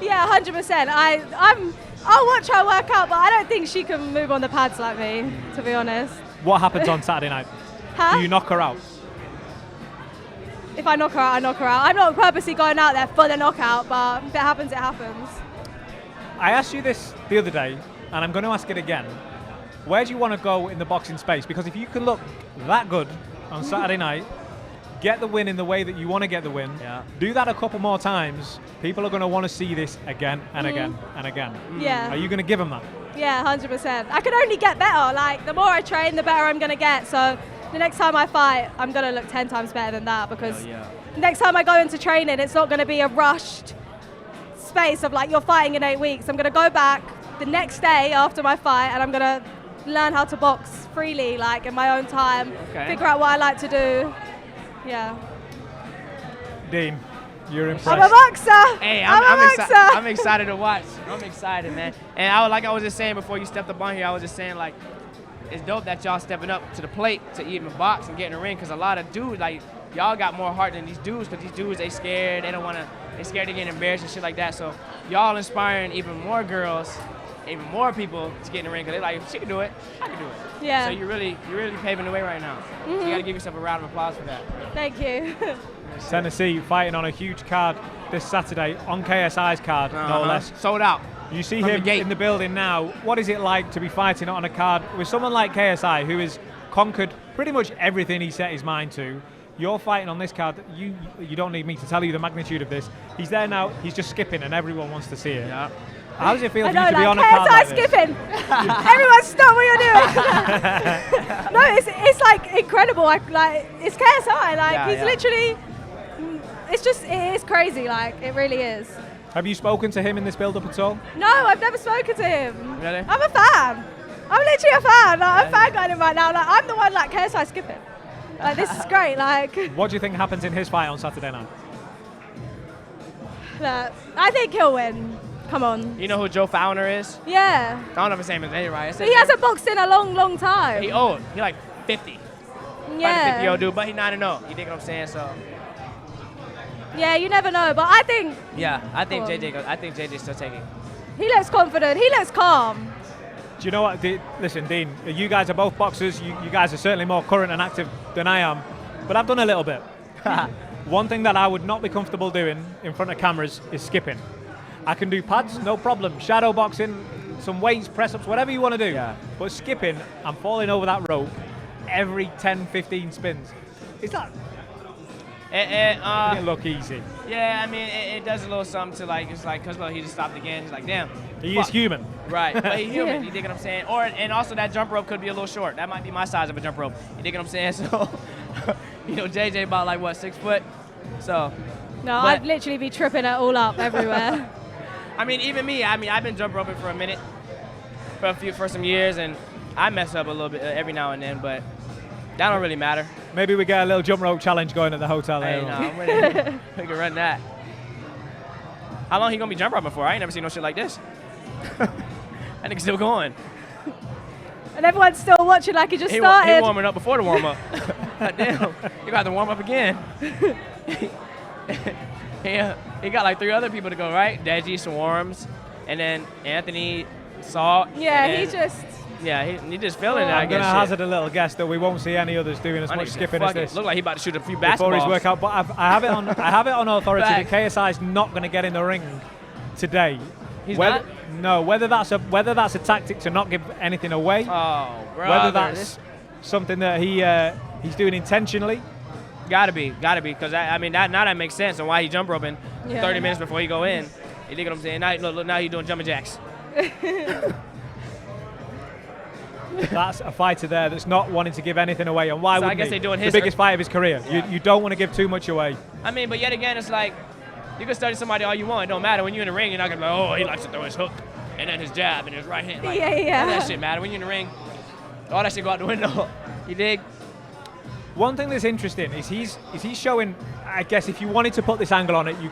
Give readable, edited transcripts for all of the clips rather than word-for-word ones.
Yeah, 100%. I'll watch her work out, but I don't think she can move on the pads like me, to be honest. What happens on Saturday night? Huh? Do you knock her out? If I knock her out, I knock her out. I'm not purposely going out there for the knockout, but if it happens, it happens. I asked you this the other day, and I'm going to ask it again. Where do you want to go in the boxing space? Because if you can look that good on Saturday night, get the win in the way that you want to get the win, do that a couple more times, people are going to want to see this again and again and again. Yeah. Are you going to give them that? Yeah, 100%. I can only get better. Like, the more I train, the better I'm going to get. So the next time I fight, I'm going to look 10 times better than that, because next time I go into training, it's not going to be a rushed space of like, you're fighting in 8 weeks. I'm going to go back the next day after my fight, and I'm going to learn how to box freely, like in my own time, figure out what I like to do. Yeah. Dean, you're impressed. I'm a boxer. Hey, I'm excited to watch. I'm excited, man. And like I was just saying before you stepped up on here, I was just saying, like, it's dope that y'all stepping up to the plate to even box and get in the ring, because a lot of dudes, like, y'all got more heart than these dudes, because these dudes, they scared. They don't want to, they scared to get embarrassed and shit like that. So y'all inspiring even more girls, even more people to get in the ring, because they're like, if she can do it, I can do it. Yeah. So you're really paving the way right now. So you got to give yourself a round of applause for that. Thank you. Tennessee fighting on a huge card this Saturday, on KSI's card, no less. Sold out. You see him in the building now. What is it like to be fighting on a card with someone like KSI, who has conquered pretty much everything he set his mind to? You're fighting on this card. You don't need me to tell you the magnitude of this. He's there now. He's just skipping, and everyone wants to see it. Yeah. How does it feel for you to like be on a card like this? KSI skipping. Everyone stop what you're doing. No, it's like incredible. Like it's KSI. Like he's literally. It is crazy. Like it really is. Have you spoken to him in this build-up at all? No, I've never spoken to him. Really? I'm a fan. I'm literally a fan. Like, I'm fangirling him right now. Like I'm the one like KSI skipping. Like this is great. Like. What do you think happens in his fight on Saturday night? I think he'll win. Come on. You know who Joe Fournier is? Yeah. I don't know if his name is right. He hasn't boxed in a long time. He old. He like 50. Yeah. 50-year-old dude, but he 9-0. You dig what I'm saying? So. Yeah, you never know, but I think. Yeah, I think JJ's still taking. He looks confident. He looks calm. Do you know what? Listen, Dean, you guys are both boxers. You guys are certainly more current and active than I am, but I've done a little bit. One thing that I would not be comfortable doing in front of cameras is skipping. I can do pads, no problem. Shadow boxing, some weights, press-ups, whatever you want to do. Yeah. But skipping, I'm falling over that rope every 10, 15 spins. Is that... It look easy. Yeah, I mean, it does a little something to like, it's like, because he just stopped again. He's like, damn. He is human. Right, but he's human, you dig what I'm saying? And also that jump rope could be a little short. That might be my size of a jump rope. You dig what I'm saying? So, you know, JJ about like, what, 6 foot? So. No, I'd literally be tripping it all up everywhere. I mean, even me, I've been jump roping for a minute, for some years, and I mess up a little bit every now and then, but that don't really matter. Maybe we get a little jump rope challenge going at the hotel there. Hey, no, I'm ready. We can run that. How long he gonna be jump roping for? I ain't never seen no shit like this. That nigga's still going. And everyone's still watching like he just started. He warming up before the warm up. Damn, you got to warm up again. He got like 3 other people to go, right? Deji, Swarms, and then Anthony, Salt. Yeah, he just. Yeah, he just feeling it. I'm going to hazard a little guess that we won't see any others doing as much skipping as this. Look like he about to shoot a few basketballs before his workout. But I have it on authority that KSI's not going to get in the ring today. He's not? No, whether that's a tactic to not give anything away. Oh, bro. Whether that's something that he's doing intentionally. Gotta be, because I mean now that makes sense on why he jump roping 30 minutes before he go in. You dig what I'm saying? Now he's doing jumping jacks. That's a fighter there that's not wanting to give anything away, and why wouldn't I guess they're doing the biggest fight of his career? Yeah. You don't want to give too much away. I mean, but yet again, it's like you can study somebody all you want. It don't matter when you're in the ring. You're not gonna be like, oh, he likes to throw his hook and then his jab and his right hand. Like, none of that shit matter when you're in the ring. All that shit go out the window. You dig? One thing that's interesting is he's showing. I guess if you wanted to put this angle on it, you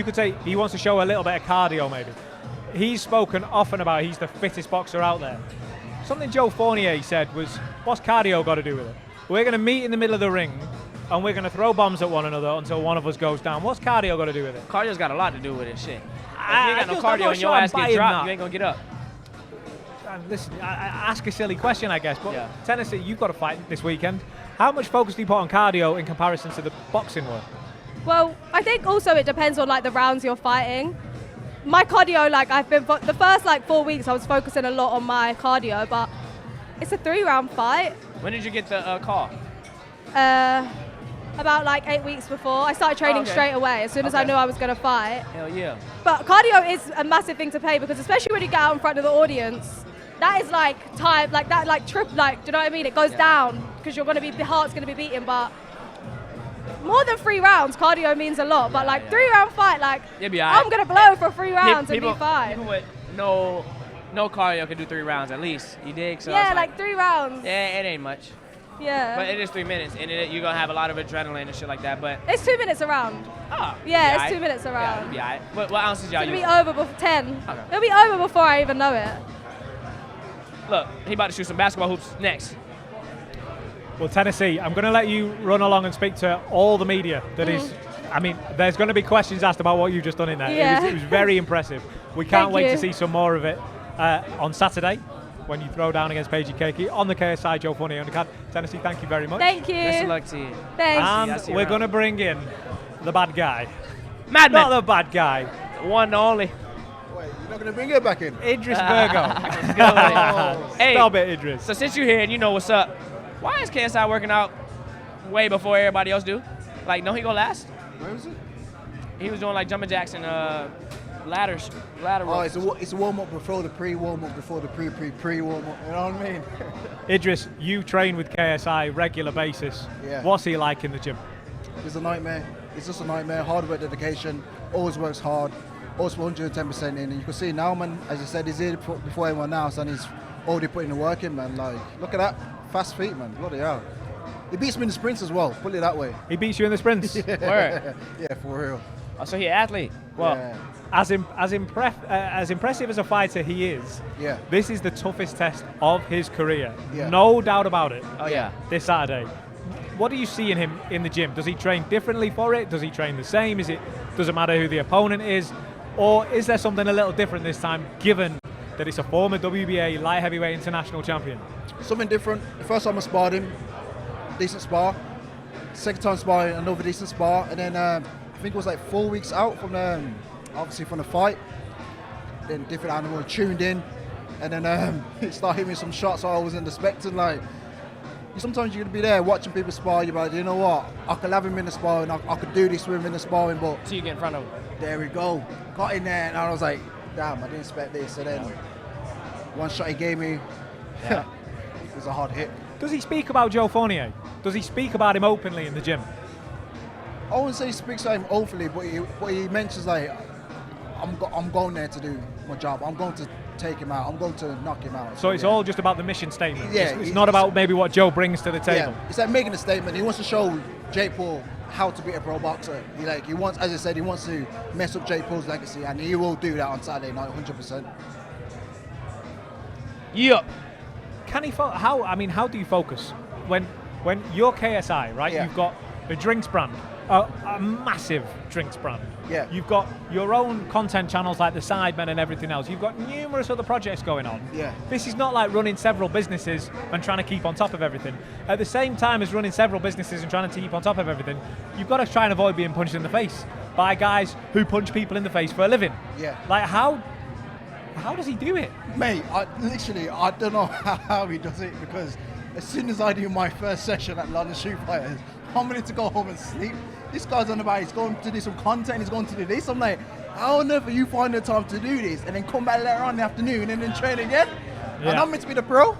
could say he wants to show a little bit of cardio maybe. He's spoken often about he's the fittest boxer out there. Something Joe Fournier said was, what's cardio got to do with it? We're going to meet in the middle of the ring and we're going to throw bombs at one another until one of us goes down. What's cardio got to do with it? Cardio's got a lot to do with it, shit. you ain't got no cardio and your ass get dropped, you ain't gonna get up. Listen, I ask a silly question, I guess, but Yeah. Tennessee, you've got a fight this weekend. How much focus do you put on cardio in comparison to the boxing work? Well, I think also it depends on like the rounds you're fighting. My cardio, like the first like 4 weeks, I was focusing a lot on my cardio, but it's a 3-round fight. When did you get the call? About like 8 weeks before. I started training straight away as soon as I knew I was going to fight. Hell yeah. But cardio is a massive thing to pay because especially when you get out in front of the audience, that is like time, like that, like trip, like, do you know what I mean? It goes down because you're going to be, the heart's going to be beating, but more than 3 rounds, cardio means a lot. But like 3-round fight, like You'll be all right. I'm going to blow for 3 rounds and be fine. People with no cardio can do 3 rounds at least. You dig? So Yeah, it's like 3 rounds. Yeah, it ain't much. Yeah. But it is 3 minutes, and you're gonna have a lot of adrenaline and shit like that. But It's 2 minutes a round. oh, Yeah, it's right. 2 minutes a Yeah, round. it'll be alright. What ounces y'all It'll be use? over before 10. Okay. It'll be over before I even know it. Look, he about to shoot some basketball hoops next. Well, Tennessee, I'm going to let you run along and speak to all the media that is. I mean, there's going to be questions asked about what you've just done in there. Yeah. It was very impressive. We can't Thank wait you. to see some more of it on Saturday when you throw down against Paige Keiki on the KSI Joe Fournier undercard. Tennessee, thank you very much. Thank you. Best of luck to you. Thanks. And see you we're around. going to bring in the bad guy. Madman. Not the bad guy. The one and only. Wait, you're not going to bring it back in? Idris Virgo. Hey, Stop it, Idris. so since you're here and you know what's up, why is KSI working out way before everybody else do? Like, no, he go last? Where was it? He was doing like jumping jacks and ladder Oh, ropes. it's a warm-up before the pre-warm-up, before the pre-warm-up. You know what I mean? Idris, you train with KSI regular basis. Yeah. What's he like in the gym? It's a nightmare. It's just a nightmare. Hard work, dedication. Always works hard. Always 110% in. And you can see now, man, as you said, he's here before everyone else, and he's already putting the work in, man. Like, look at that. Fast feet, man. Bloody hell. He beats me in the sprints as well, put it that way. He beats you in the sprints. Word. Yeah, for real. Oh, so he an athlete. Well, Yeah. As impressive as a fighter he is, Yeah. this is the toughest test of his career. Yeah. No doubt about it. oh yeah. This Saturday. What do you see in him in the gym? Does he train differently for it? Does he train the same? Does it matter who the opponent is? Or is there something a little different this time, given that it's a former WBA light heavyweight international champion? Something different. The first time I sparred him, decent spar. Second time sparring, another decent spar. And then I think it was like 4 weeks out from obviously from the fight. Then different animal tuned in. And then he started hitting me some shots I wasn't expecting. Like, sometimes you're going to be there watching people spar. You're like, you know what? I could have him in the sparring. I could do this with him in the sparring. But So you get in front of him. there we go. Got in there and I was like, damn, I didn't expect this. And then one shot he gave me, it was a hard hit. Does he speak about Joe Fournier? Does he speak about him openly in the gym? I wouldn't say he speaks about him awfully, but he mentions like, I'm going there to do my job. I'm going to take him out. I'm going to knock him out. So it's all just about the mission statement. Yeah, It's it's- not about maybe what Joe brings to the table. Yeah, it's like making a statement. He wants to show Jake Paul how to be a pro boxer. He wants, as I said, he wants to mess up Jake Paul's legacy, and he will do that on Saturday night, 100%. Yeah. Can he? How do you focus when you're KSI, right? Yeah. You've got a drinks brand, a massive drinks brand. Yeah. You've got your own content channels like the Sidemen and everything else. You've got numerous other projects going on. Yeah. This is not like running several businesses and trying to keep on top of everything. At the same time as running several businesses and trying to keep on top of everything, you've got to try and avoid being punched in the face by guys who punch people in the face for a living. Yeah. Like how does he do it? Mate, I don't know how he does it, because as soon as I do my first session at London Shoot Fighters, I'm ready to go home and sleep. This guy's on about he's going to do some content, he's going to do this. I'm like, how on earth are you finding the time to do this? And then come back later on in the afternoon and then train again? Yeah. And I'm meant to be the pro?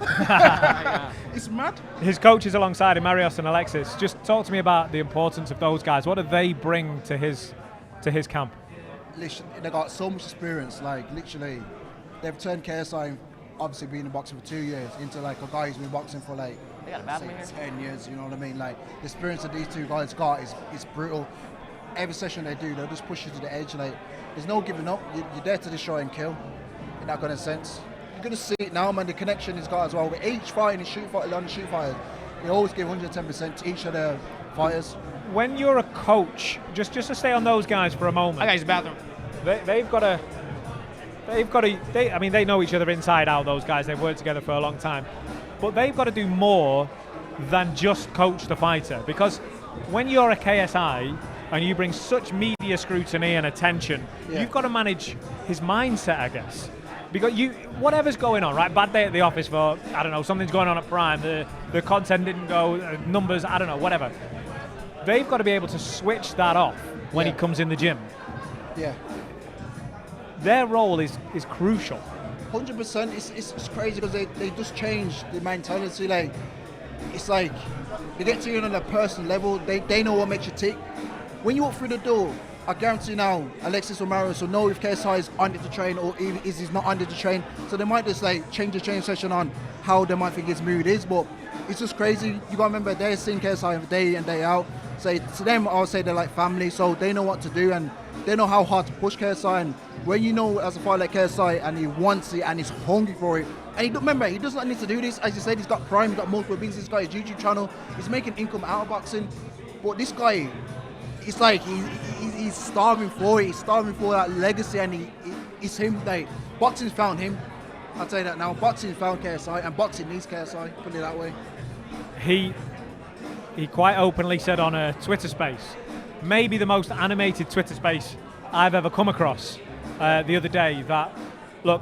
It's mad. His coaches alongside him, Marios and Alexis, just talk to me about the importance of those guys. What do they bring to his camp? Literally, they got so much experience, like literally, they've turned KSI, obviously being in boxing for 2 years, into like a guy who's been boxing for like They got a bathroom say here? 10 years, you know what I mean? Like, the experience that these two guys got is brutal. Every session they do, they'll just push you to the edge. Like, there's no giving up. You're there to destroy and kill, in that kind of sense. You're going to see it now, man, the connection he's got as well. With each fight in the shoot fight, London Shoot Fighters, they always give 110% to each of their fighters. When you're a coach, just to stay on those guys for a moment. I got his bathroom. they've got to. I mean, they know each other inside out. Those guys, they've worked together for a long time, but they've got to do more than just coach the fighter. Because when you're a KSI and you bring such media scrutiny and attention, you've got to manage his mindset, I guess. Because whatever's going on, right? Bad day at the office for, I don't know, something's going on at Prime. The content didn't go, numbers, I don't know, whatever. They've got to be able to switch that off when he comes in the gym. Yeah. Their role is crucial. 100%. It's crazy because they just change the mentality. Like, it's like they get to you on a personal level. They know what makes you tick. When you walk through the door, I guarantee now Alexis or Mario will know if KSI is under to train or if he's not under to train. So they might just like change the training session on how they might think his mood is. But it's just crazy. You gotta remember they're seeing KSI day in, day out. So to them, I would say they're like family. So they know what to do and they know how hard to push KSI. And when you know as a fighter like KSI and he wants it and he's hungry for it, and remember, he does not need to do this. As you said, he's got Prime, he's got multiple businesses, he's got his YouTube channel, he's making income out of boxing. But this guy, it's like he's starving for it. He's starving for that legacy, and it's him. Like, boxing's found him. I'll tell you that now. Boxing found KSI, and boxing needs KSI. Put it that way. He quite openly said on a Twitter space, maybe the most animated Twitter space I've ever come across, the other day, that look,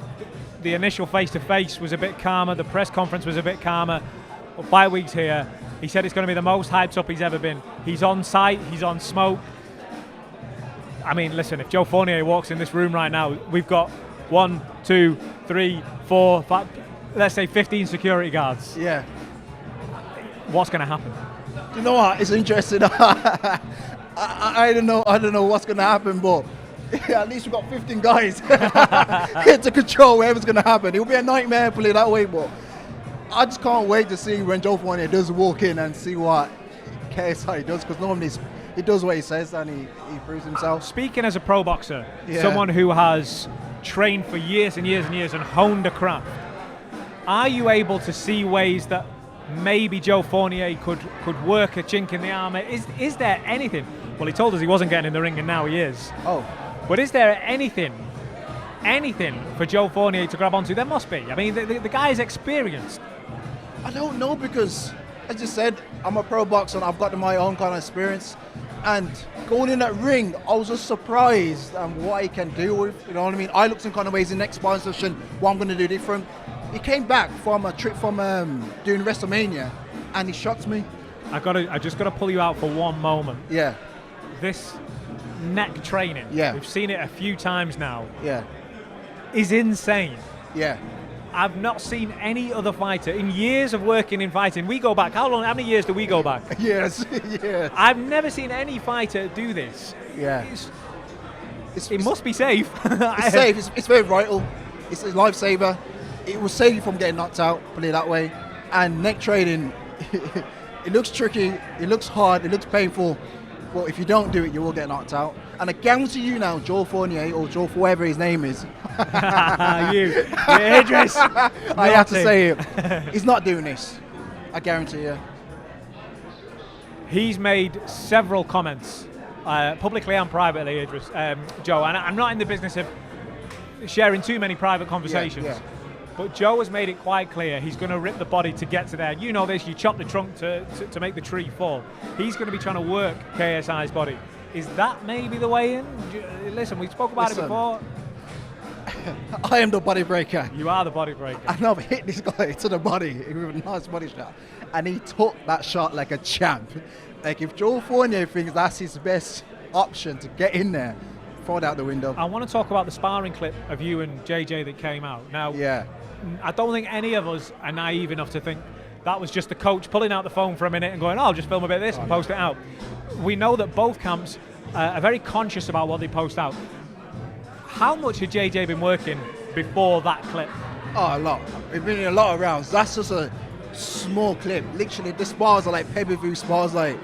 the initial face-to-face was a bit calmer, the press conference was a bit calmer, but 5 weeks here, he said it's going to be the most hyped up he's ever been. He's on site, he's on smoke. I mean, listen, if Joe Fournier walks in this room right now, we've got 1, 2, 3, 4, 5, let's say 15 security guards. Yeah. What's going to happen? You know what? It's interesting. I don't know what's going to happen, but at least we've got 15 guys to control whatever's going to happen. It'll be a nightmare, put it that way, but I just can't wait to see when Joe Fournier does walk in and see what KSI does, because normally he does what he says and he proves himself. Speaking as a pro boxer, someone who has trained for years and years and years and honed a craft, are you able to see ways that maybe Joe Fournier could work a chink in the armour? Is there anything? Well, he told us he wasn't getting in the ring, and now he is. Oh. But is there anything for Joe Fournier to grab onto? There must be. I mean, the guy is experienced. I don't know, because, as you said, I'm a pro boxer and I've got my own kind of experience. And going in that ring, I was just surprised at what he can do with, you know what I mean? I looked in kind of ways in the next sparring session, what I'm going to do different. He came back from a trip from doing WrestleMania, and he shocked me. I just got to pull you out for one moment. Yeah. This neck training, we've seen it a few times now. Yeah. Is insane. Yeah. I've not seen any other fighter in years of working in fighting. We go back. How many years do we go back? Yes. I've never seen any fighter do this. Yeah. It must be safe. It's safe. It's very vital. It's a lifesaver. It will save you from getting knocked out, put it that way. And neck training, it looks tricky, it looks hard, it looks painful, but if you don't do it, you will get knocked out. And I guarantee you now, Joe Fournier, or Joe, whatever his name is. Idris. I have to say it. He's not doing this. I guarantee you. He's made several comments, publicly and privately, Idris, Joe, and I'm not in the business of sharing too many private conversations. Yeah. But Joe has made it quite clear he's going to rip the body to get to there. You know this, you chop the trunk to make the tree fall. He's going to be trying to work KSI's body. Is that maybe the way in? Listen, we spoke about it before. I am the body breaker. You are the body breaker. And I've hit this guy to the body with a nice body shot. And he took that shot like a champ. Like, if Joe Fournier thinks that's his best option to get in there, throw it out the window. I want to talk about the sparring clip of you and JJ that came out. Now, I don't think any of us are naive enough to think that was just the coach pulling out the phone for a minute and going, oh, I'll just film a bit of this and post it out. We know that both camps are very conscious about what they post out. How much had JJ been working before that clip? Oh, a lot. We've been in a lot of rounds. That's just a small clip. Literally, the spars are like pay-per-view spars. Like,